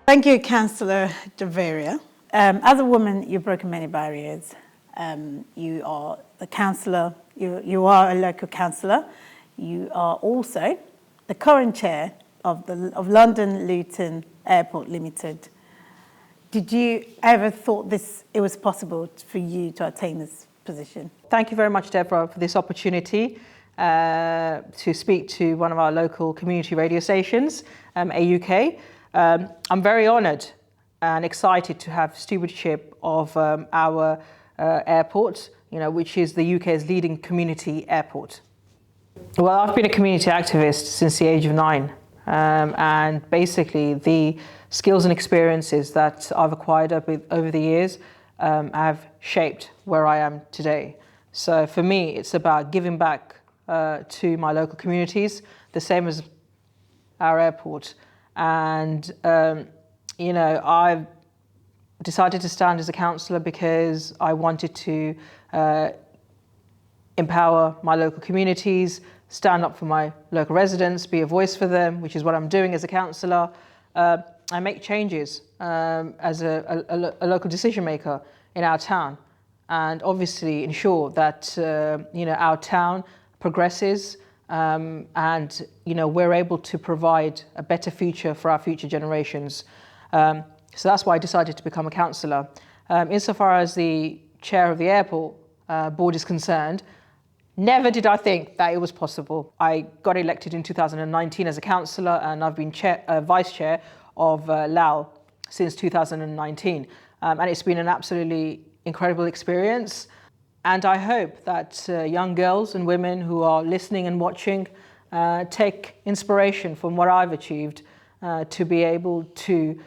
Thank you, Cllr J. As a woman, you've broken many barriers. You are a councillor, you are a local councillor. You are also the current chair of London Luton Airport Limited. Did you ever thought it was possible for you to attain this position? Thank you very much, Deborah, for this opportunity to speak to one of our local community radio stations, AUK. I'm very honoured and excited to have stewardship of our airport, which is the UK's leading community airport. Well, I've been a community activist since the age of 9, and basically the skills and experiences that I've acquired over the years have shaped where I am today. So for me, it's about giving back to my local communities, the same as our airport. And, I've decided to stand as a councillor because I wanted to empower my local communities, stand up for my local residents, be a voice for them, which is what I'm doing as a councillor, and make changes as a local decision maker in our town, and obviously ensure that our town progresses and we're able to provide a better future for our future generations. So that's why I decided to become a councillor. Insofar as the chair of the airport board is concerned, never did I think that it was possible. I got elected in 2019 as a councillor, and I've been vice chair of LAL since 2019. And it's been an absolutely incredible experience. And I hope that young girls and women who are listening and watching take inspiration from what I've achieved to be able to,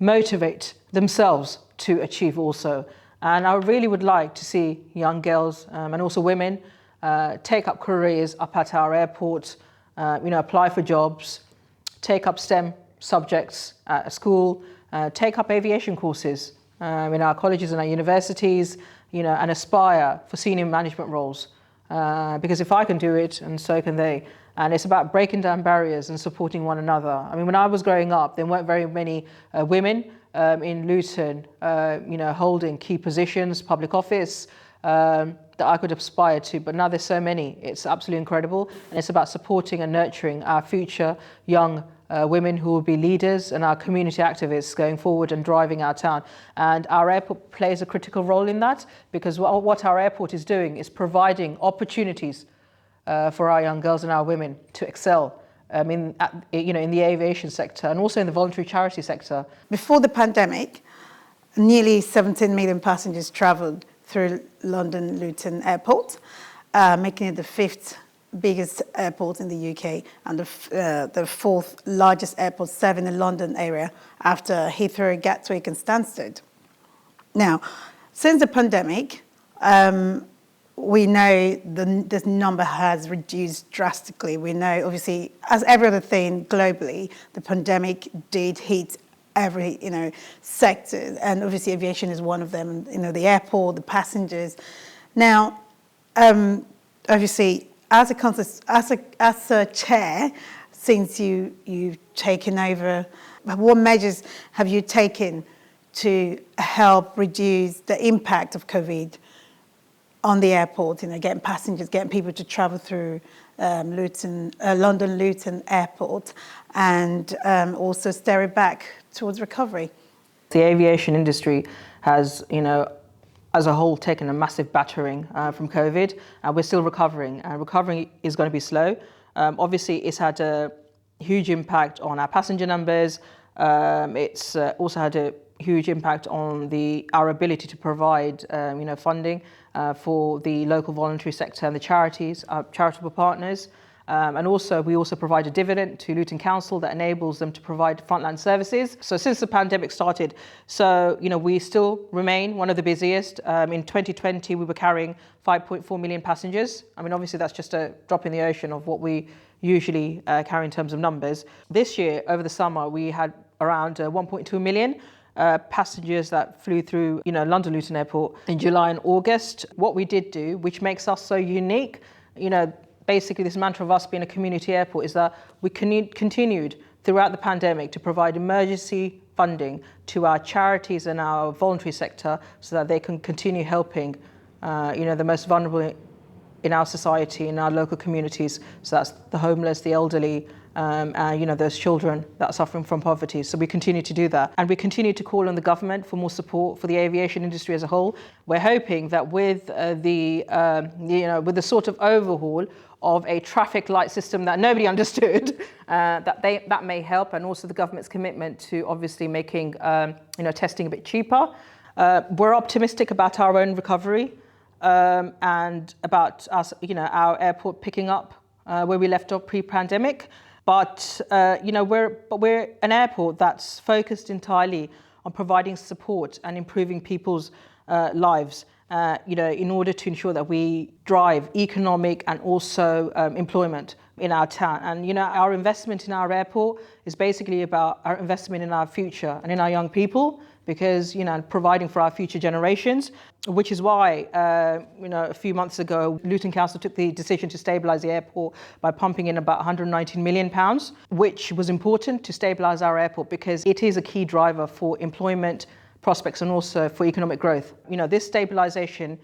motivate themselves to achieve also. And I really would like to see young girls and also women take up careers up at our airport, apply for jobs, take up STEM subjects at school, take up aviation courses in our colleges and our universities, and aspire for senior management roles. Because if I can do it, and so can they. And it's about breaking down barriers and supporting one another. I mean, when I was growing up, there weren't very many women in Luton, holding key positions, public office, that I could aspire to, but now there's so many. It's absolutely incredible, and it's about supporting and nurturing our future young women who will be leaders and our community activists going forward and driving our town. And our airport plays a critical role in that, because what our airport is doing is providing opportunities for our young girls and our women to excel in the aviation sector and also in the voluntary charity sector. Before the pandemic, nearly 17 million passengers travelled through London Luton Airport, making it the 5th biggest airport in the UK and the 4th largest airport serving the London area after Heathrow, Gatwick and Stansted. Now, since the pandemic, we know this number has reduced drastically. We know, obviously, as every other thing globally, the pandemic did hit every sector, and obviously aviation is one of them. The airport, the passengers. Now, obviously, as a chair, since you've taken over, what measures have you taken to help reduce the impact of COVID on the airport? Getting passengers, getting people to travel through London Luton Airport, and also steer it back towards recovery. The aviation industry has, as a whole, taken a massive battering from COVID, and we're still recovering. And recovering is going to be slow. Obviously, it's had a huge impact on our passenger numbers. It's also had a huge impact on our ability to provide, funding for the local voluntary sector and the charities, our charitable partners. And also, we also provide a dividend to Luton Council that enables them to provide frontline services. So since the pandemic started, we still remain one of the busiest. In 2020, we were carrying 5.4 million passengers. I mean, obviously, that's just a drop in the ocean of what we usually carry in terms of numbers. This year, over the summer, we had around 1.2 million passengers that flew through, London Luton Airport in July and August. What we did do, which makes us so unique, basically this mantra of us being a community airport, is that we continued throughout the pandemic to provide emergency funding to our charities and our voluntary sector so that they can continue helping the most vulnerable in our society, in our local communities. So that's the homeless, the elderly, and those children that are suffering from poverty. So we continue to do that, and we continue to call on the government for more support for the aviation industry as a whole. We're hoping that with the sort of overhaul of a traffic light system that nobody understood, that may help, and also the government's commitment to obviously making testing a bit cheaper. We're optimistic about our own recovery. And about us, our airport picking up where we left off pre-pandemic. But we're an airport that's focused entirely on providing support and improving people's lives. In order to ensure that we drive economic and also employment in our town. And our investment in our airport is basically about our investment in our future and in our young people, because providing for our future generations, which is why a few months ago Luton Council took the decision to stabilise the airport by pumping in about £119 million, which was important to stabilise our airport because it is a key driver for employment prospects and also for economic growth. This stabilisation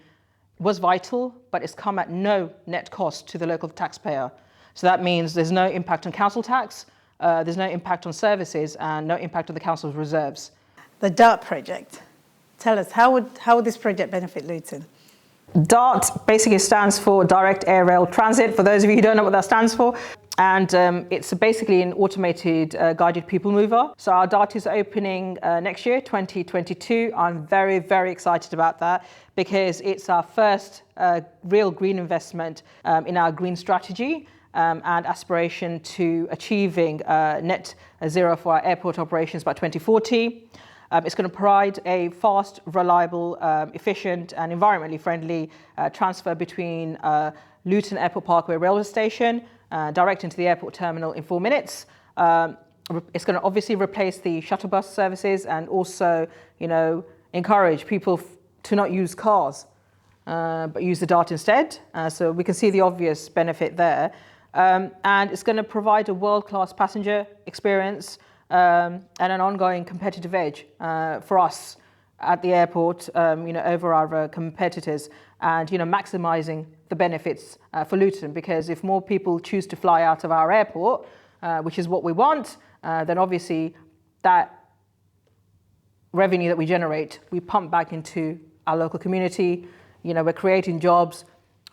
was vital, but it's come at no net cost to the local taxpayer. So that means there's no impact on council tax, there's no impact on services, and no impact on the council's reserves. The DART project. Tell us, how would this project benefit Luton? DART basically stands for Direct Air Rail Transit, for those of you who don't know what that stands for. And it's basically an automated guided people mover. So our DART is opening next year, 2022. I'm very, very excited about that because it's our first real green investment in our green strategy and aspiration to achieving net zero for our airport operations by 2040. It's going to provide a fast, reliable, efficient and environmentally friendly transfer between Luton Airport Parkway railway station direct into the airport terminal in 4 minutes. It's going to obviously replace the shuttle bus services and also, encourage people to not use cars, but use the DART instead. So we can see the obvious benefit there. And it's going to provide a world-class passenger experience and an ongoing competitive edge for us at the airport, over our competitors, and maximising the benefits for Luton. Because if more people choose to fly out of our airport, which is what we want, then obviously that revenue that we generate, we pump back into our local community. We're creating jobs,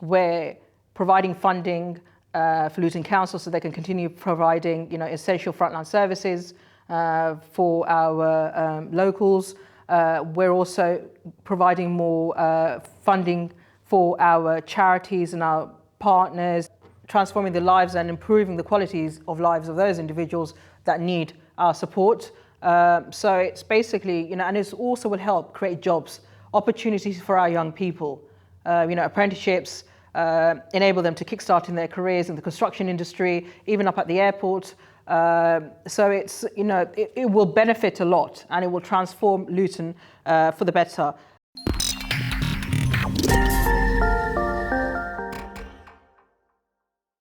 we're providing funding for Luton Council so they can continue providing, essential frontline services for our locals. We're also providing more funding for our charities and our partners, transforming the lives and improving the qualities of lives of those individuals that need our support. So it's basically, and it also will help create jobs, opportunities for our young people, apprenticeships, enable them to kickstart in their careers in the construction industry, even up at the airport. So it's, it will benefit a lot and it will transform Luton for the better.